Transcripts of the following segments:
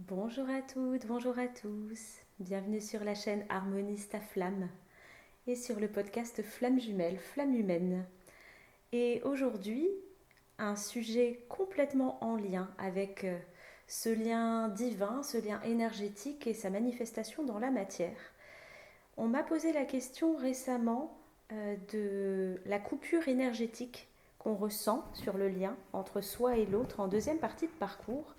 Bonjour à toutes, bonjour à tous. Bienvenue sur la chaîne Harmoniste à Flamme et sur le podcast Flamme Jumelle, Flamme Humaine. Et aujourd'hui, un sujet complètement en lien avec ce lien divin, ce lien énergétique et sa manifestation dans la matière. On m'a posé la question récemment de la coupure énergétique qu'on ressent sur le lien entre soi et l'autre en deuxième partie de parcours.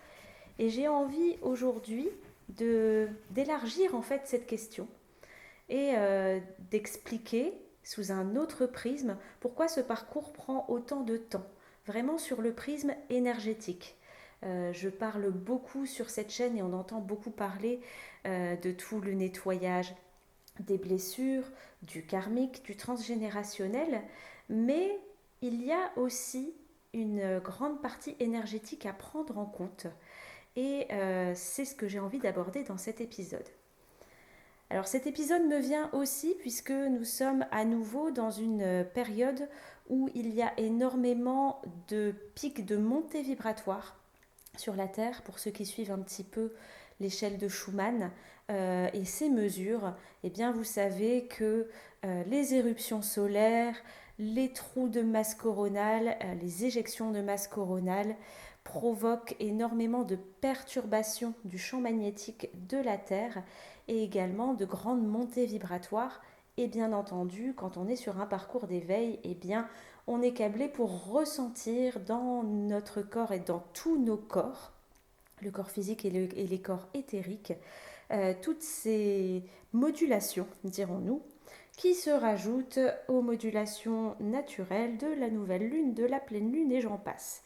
Et j'ai envie aujourd'hui d'élargir en fait cette question et d'expliquer sous un autre prisme pourquoi ce parcours prend autant de temps, vraiment sur le prisme énergétique. Je parle beaucoup sur cette chaîne et on entend beaucoup parler de tout le nettoyage des blessures, du karmique, du transgénérationnel, mais il y a aussi une grande partie énergétique à prendre en compte. Et c'est ce que j'ai envie d'aborder dans cet épisode. Alors cet épisode me vient aussi puisque nous sommes à nouveau dans une période où il y a énormément de pics de montée vibratoire sur la Terre, pour ceux qui suivent un petit peu l'échelle de Schumann et ces mesures, eh bien vous savez que les éruptions solaires, les trous de masse coronale, les éjections de masse coronale provoquent énormément de perturbations du champ magnétique de la Terre et également de grandes montées vibratoires. Et bien entendu, quand on est sur un parcours d'éveil, eh bien, on est câblé pour ressentir dans notre corps et dans tous nos corps, le corps physique et les corps éthériques, toutes ces modulations, dirons-nous, qui se rajoutent aux modulations naturelles de la nouvelle lune, de la pleine lune et j'en passe.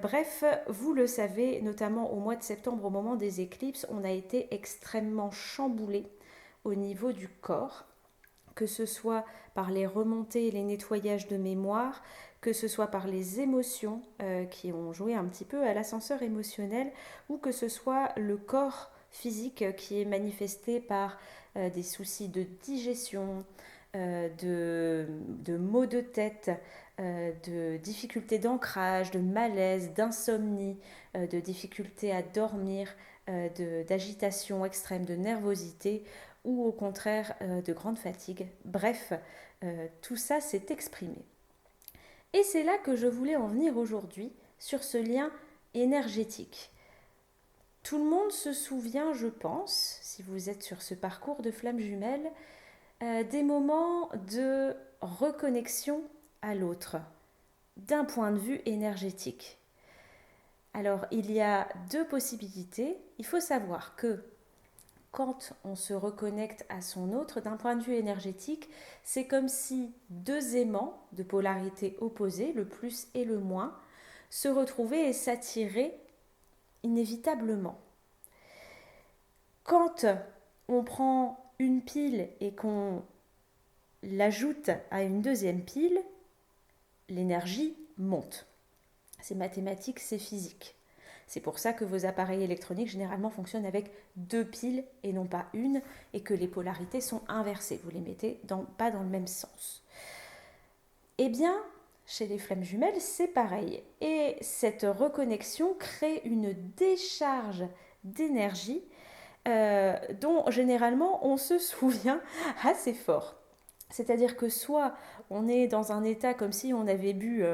Bref, vous le savez, notamment au mois de septembre, au moment des éclipses, on a été extrêmement chamboulé au niveau du corps, que ce soit par les remontées et les nettoyages de mémoire, que ce soit par les émotions qui ont joué un petit peu à l'ascenseur émotionnel, ou que ce soit le corps physique qui est manifesté par des soucis de digestion, de maux de tête, de difficultés d'ancrage, de malaise, d'insomnie, de difficultés à dormir, d'agitation extrême, de nervosité ou au contraire de grande fatigue. Bref, tout ça s'est exprimé. Et c'est là que je voulais en venir aujourd'hui sur ce lien énergétique. Tout le monde se souvient, je pense, si vous êtes sur ce parcours de flammes jumelles, des moments de reconnexion à l'autre, d'un point de vue énergétique. Alors, il y a deux possibilités. Il faut savoir que quand on se reconnecte à son autre, d'un point de vue énergétique, c'est comme si deux aimants de polarité opposée, le plus et le moins, se retrouvaient et s'attiraient inévitablement. Quand on prend une pile et qu'on l'ajoute à une deuxième pile, l'énergie monte. C'est mathématique, c'est physique. C'est pour ça que vos appareils électroniques généralement fonctionnent avec deux piles et non pas une, et que les polarités sont inversées. Vous les mettez pas dans le même sens. Eh bien, chez les flammes jumelles, c'est pareil. Et cette reconnexion crée une décharge d'énergie dont généralement on se souvient assez fort. C'est-à-dire que soit on est dans un état comme si on avait bu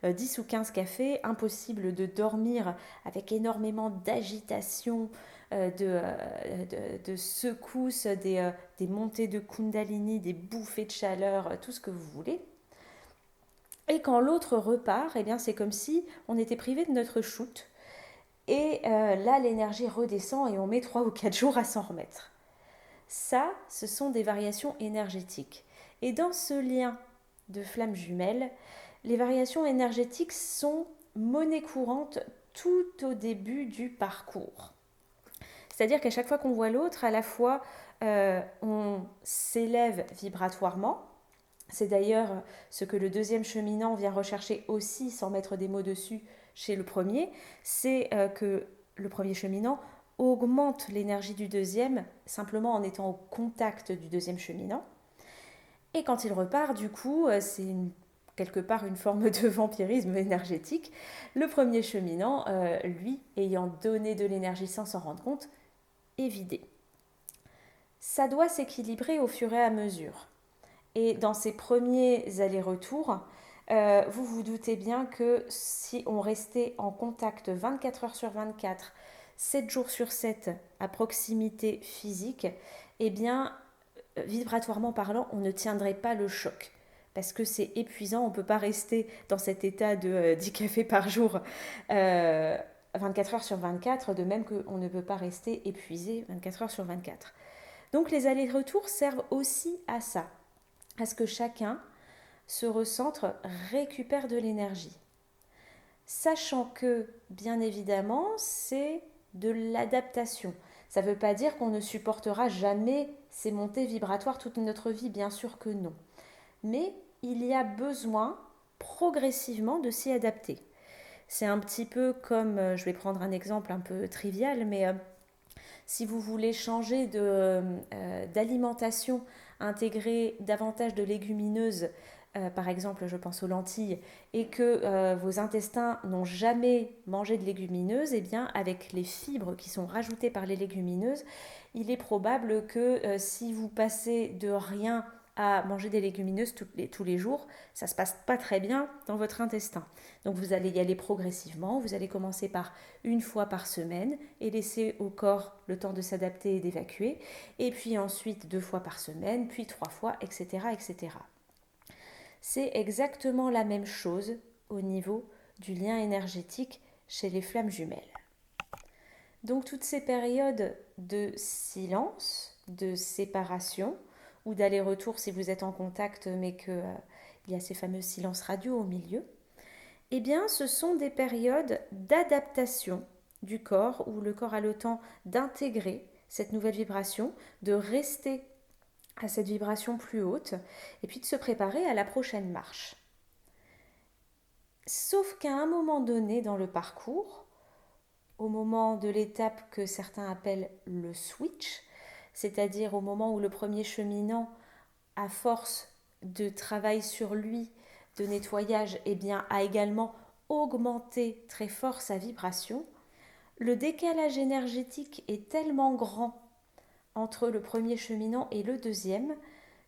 10 ou 15 cafés, impossible de dormir avec énormément d'agitation, de secousses, des montées de kundalini, des bouffées de chaleur, tout ce que vous voulez. Et quand l'autre repart, eh bien c'est comme si on était privé de notre shoot. Et là, l'énergie redescend et on met 3 ou 4 jours à s'en remettre. Ça, ce sont des variations énergétiques. Et dans ce lien de flammes jumelles, les variations énergétiques sont monnaie courante tout au début du parcours. C'est-à-dire qu'à chaque fois qu'on voit l'autre, à la fois on s'élève vibratoirement. C'est d'ailleurs ce que le deuxième cheminant vient rechercher aussi, sans mettre des mots dessus, chez le premier. C'est que le premier cheminant augmente l'énergie du deuxième simplement en étant au contact du deuxième cheminant. Et quand il repart, du coup, c'est quelque part une forme de vampirisme énergétique, le premier cheminant, lui, ayant donné de l'énergie sans s'en rendre compte, est vidé. Ça doit s'équilibrer au fur et à mesure. Et dans ces premiers allers-retours, vous vous doutez bien que si on restait en contact 24 heures sur 24, 7 jours sur 7, à proximité physique, eh bien, vibratoirement parlant, on ne tiendrait pas le choc. Parce que c'est épuisant, on ne peut pas rester dans cet état de 10 cafés par jour 24 heures sur 24, de même qu'on ne peut pas rester épuisé 24 heures sur 24. Donc les allers-retours servent aussi à ça, à ce que chacun se recentre, récupère de l'énergie. Sachant que, bien évidemment, c'est de l'adaptation. Ça ne veut pas dire qu'on ne supportera jamais ces montées vibratoires toute notre vie, bien sûr que non. Mais il y a besoin progressivement de s'y adapter. C'est un petit peu comme, je vais prendre un exemple un peu trivial, mais si vous voulez changer d'alimentation, intégrer davantage de légumineuses, par exemple je pense aux lentilles, et que vos intestins n'ont jamais mangé de légumineuses, eh bien avec les fibres qui sont rajoutées par les légumineuses, il est probable que si vous passez de rien à manger des légumineuses tous les jours, ça ne se passe pas très bien dans votre intestin. Donc vous allez y aller progressivement, vous allez commencer par une fois par semaine et laisser au corps le temps de s'adapter et d'évacuer, et puis ensuite 2 fois par semaine, puis 3 fois, etc. etc. C'est exactement la même chose au niveau du lien énergétique chez les flammes jumelles. Donc toutes ces périodes de silence, de séparation, ou d'aller-retour si vous êtes en contact mais qu'il y a ces fameux silences radio au milieu, eh bien ce sont des périodes d'adaptation du corps où le corps a le temps d'intégrer cette nouvelle vibration, de rester à cette vibration plus haute et puis de se préparer à la prochaine marche. Sauf qu'à un moment donné dans le parcours, au moment de l'étape que certains appellent le switch, c'est-à-dire au moment où le premier cheminant, à force de travail sur lui, de nettoyage, eh bien, a également augmenté très fort sa vibration, le décalage énergétique est tellement grand entre le premier cheminant et le deuxième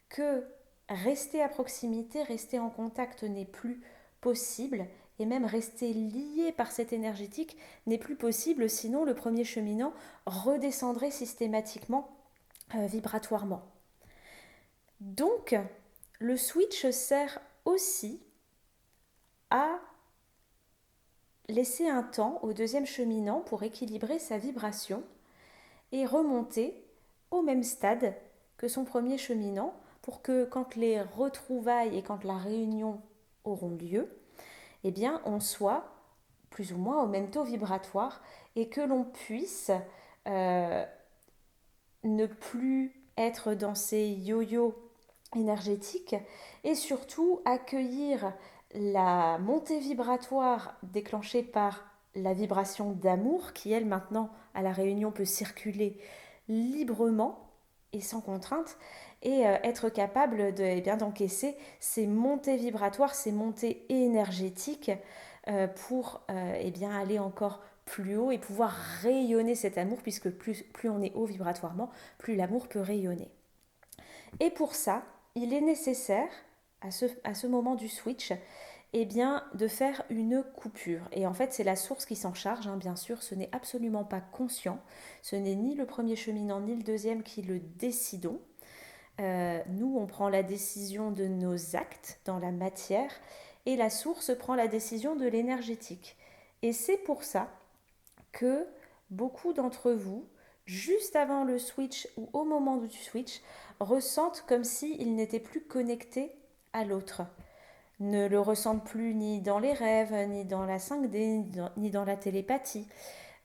que rester à proximité, rester en contact n'est plus possible et même rester lié par cette énergétique n'est plus possible, sinon le premier cheminant redescendrait systématiquement vibratoirement. Donc, le switch sert aussi à laisser un temps au deuxième cheminant pour équilibrer sa vibration et remonter au même stade que son premier cheminant pour que quand les retrouvailles et quand la réunion auront lieu, eh bien on soit plus ou moins au même taux vibratoire et que l'on puisse ne plus être dans ces yo-yo énergétiques et surtout accueillir la montée vibratoire déclenchée par la vibration d'amour qui, elle, maintenant, à la réunion, peut circuler librement et sans contrainte et être capable de, d'encaisser ces montées vibratoires, ces montées énergétiques pour aller encore plus haut et pouvoir rayonner cet amour puisque plus on est haut vibratoirement, plus l'amour peut rayonner. Et pour ça, il est nécessaire, à ce moment du switch, de faire une coupure. Et en fait, c'est la source qui s'en charge, bien sûr, ce n'est absolument pas conscient. Ce n'est ni le premier cheminant ni le deuxième qui le décidons. Nous, on prend la décision de nos actes dans la matière et la source prend la décision de l'énergétique. Et c'est pour ça que beaucoup d'entre vous, juste avant le switch ou au moment du switch, ressentent comme s'ils n'étaient plus connectés à l'autre. Ne le ressentent plus ni dans les rêves, ni dans la 5D, ni dans la télépathie.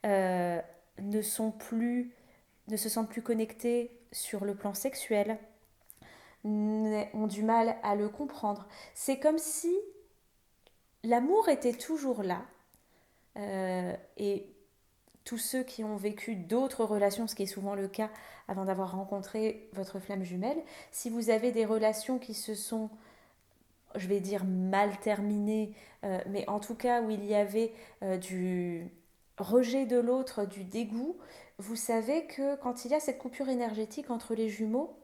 Ne se sentent plus connectés sur le plan sexuel, ont du mal à le comprendre. C'est comme si l'amour était toujours là. Et tous ceux qui ont vécu d'autres relations, ce qui est souvent le cas avant d'avoir rencontré votre flamme jumelle, si vous avez des relations qui se sont je vais dire mal terminé, mais en tout cas où il y avait du rejet de l'autre, du dégoût, vous savez que quand il y a cette coupure énergétique entre les jumeaux,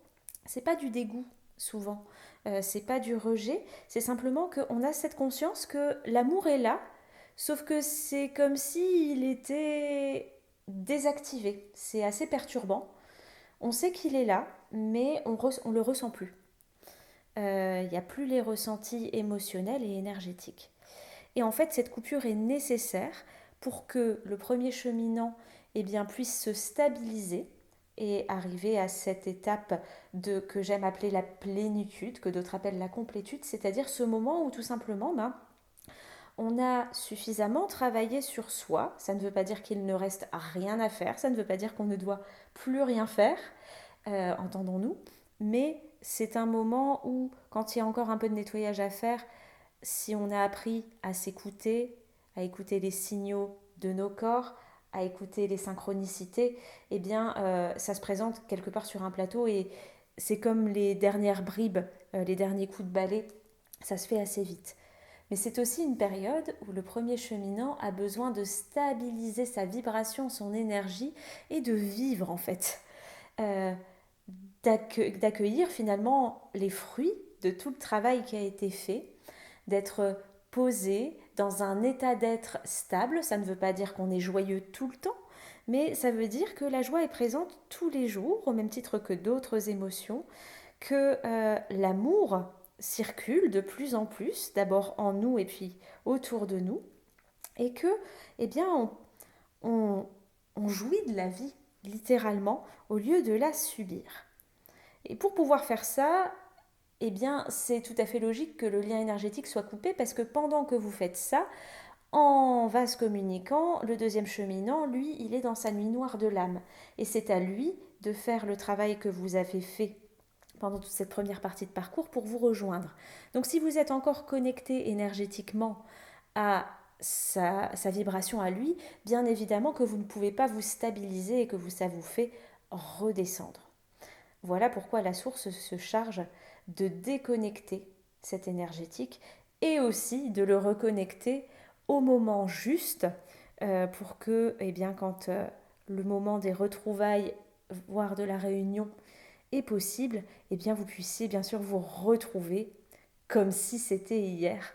c'est pas du dégoût souvent, c'est pas du rejet, c'est simplement qu'on a cette conscience que l'amour est là, sauf que c'est comme s'il était désactivé. C'est assez perturbant. On sait qu'il est là, mais on le ressent plus. Il n'y a plus les ressentis émotionnels et énergétiques. Et en fait, cette coupure est nécessaire pour que le premier cheminant puisse se stabiliser et arriver à cette étape que j'aime appeler la plénitude, que d'autres appellent la complétude, c'est-à-dire ce moment où tout simplement on a suffisamment travaillé sur soi. Ça ne veut pas dire qu'il ne reste rien à faire, ça ne veut pas dire qu'on ne doit plus rien faire, entendons-nous, mais c'est un moment où, quand il y a encore un peu de nettoyage à faire, si on a appris à écouter les signaux de nos corps, à écouter les synchronicités, ça se présente quelque part sur un plateau et c'est comme les dernières bribes, les derniers coups de balai, ça se fait assez vite. Mais c'est aussi une période où le premier cheminant a besoin de stabiliser sa vibration, son énergie et de vivre en fait. Euh, D'accueillir finalement les fruits de tout le travail qui a été fait, d'être posé dans un état d'être stable. Ça ne veut pas dire qu'on est joyeux tout le temps, mais ça veut dire que la joie est présente tous les jours, au même titre que d'autres émotions, que l'amour circule de plus en plus, d'abord en nous et puis autour de nous, et que, eh bien, on, on jouit de la vie, littéralement, au lieu de la subir. Et pour pouvoir faire ça, c'est tout à fait logique que le lien énergétique soit coupé parce que pendant que vous faites ça, en vase communicant, le deuxième cheminant, lui, il est dans sa nuit noire de l'âme. Et c'est à lui de faire le travail que vous avez fait pendant toute cette première partie de parcours pour vous rejoindre. Donc si vous êtes encore connecté énergétiquement à sa vibration à lui, bien évidemment que vous ne pouvez pas vous stabiliser et que ça vous fait redescendre. Voilà pourquoi la source se charge de déconnecter cet énergétique et aussi de le reconnecter au moment juste pour que, quand le moment des retrouvailles, voire de la réunion est possible, vous puissiez bien sûr vous retrouver comme si c'était hier.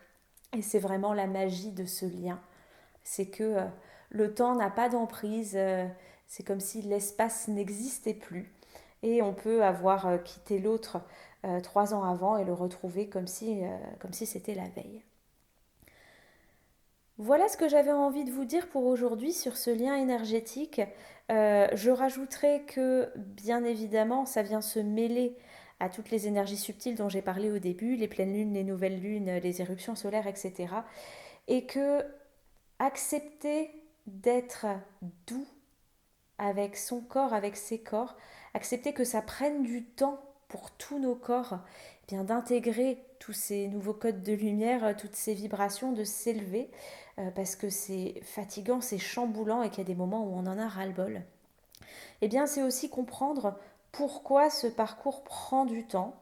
Et c'est vraiment la magie de ce lien. C'est que le temps n'a pas d'emprise, c'est comme si l'espace n'existait plus. Et on peut avoir quitté l'autre 3 ans avant et le retrouver comme si c'était la veille. Voilà ce que j'avais envie de vous dire pour aujourd'hui sur ce lien énergétique. Je rajouterai que, bien évidemment, ça vient se mêler à toutes les énergies subtiles dont j'ai parlé au début, les pleines lunes, les nouvelles lunes, les éruptions solaires, etc. Et que accepter d'être doux avec son corps, avec ses corps, accepter que ça prenne du temps pour tous nos corps, d'intégrer tous ces nouveaux codes de lumière, toutes ces vibrations, de s'élever, parce que c'est fatigant, c'est chamboulant et qu'il y a des moments où on en a ras-le-bol. C'est aussi comprendre pourquoi ce parcours prend du temps.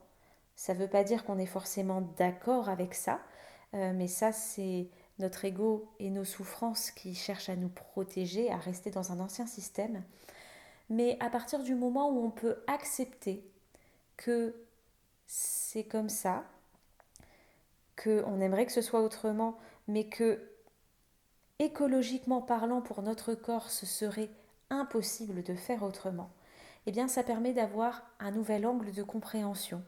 Ça ne veut pas dire qu'on est forcément d'accord avec ça, mais ça c'est notre ego et nos souffrances qui cherchent à nous protéger, à rester dans un ancien système. Mais à partir du moment où on peut accepter que c'est comme ça, qu'on aimerait que ce soit autrement, mais que écologiquement parlant pour notre corps ce serait impossible de faire autrement, ça permet d'avoir un nouvel angle de compréhension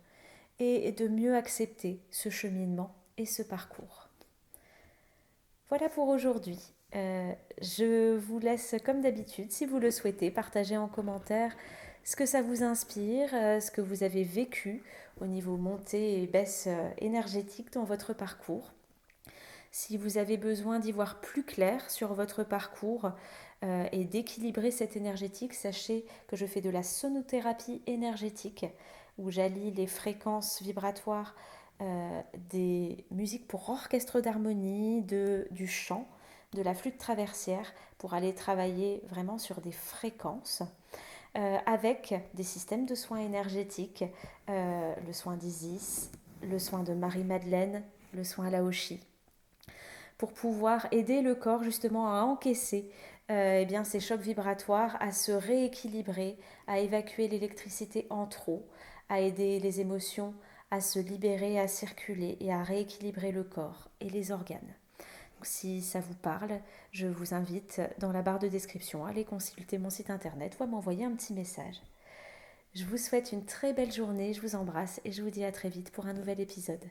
et de mieux accepter ce cheminement et ce parcours. Voilà pour aujourd'hui. Je vous laisse comme d'habitude, si vous le souhaitez, partager en commentaire ce que ça vous inspire, ce que vous avez vécu au niveau montée et baisse énergétique dans votre parcours. Si vous avez besoin d'y voir plus clair sur votre parcours et d'équilibrer cette énergétique, sachez que je fais de la sonothérapie énergétique où j'allie les fréquences vibratoires des musiques pour orchestre d'harmonie, du chant, de la flûte traversière pour aller travailler vraiment sur des fréquences avec des systèmes de soins énergétiques, le soin d'Isis, le soin de Marie-Madeleine, le soin Laoshi, pour pouvoir aider le corps justement à encaisser ces chocs vibratoires, à se rééquilibrer, à évacuer l'électricité en trop, à aider les émotions à se libérer, à circuler et à rééquilibrer le corps et les organes. Donc, si ça vous parle, je vous invite dans la barre de description à aller consulter mon site internet ou à m'envoyer un petit message. Je vous souhaite une très belle journée, je vous embrasse et je vous dis à très vite pour un nouvel épisode.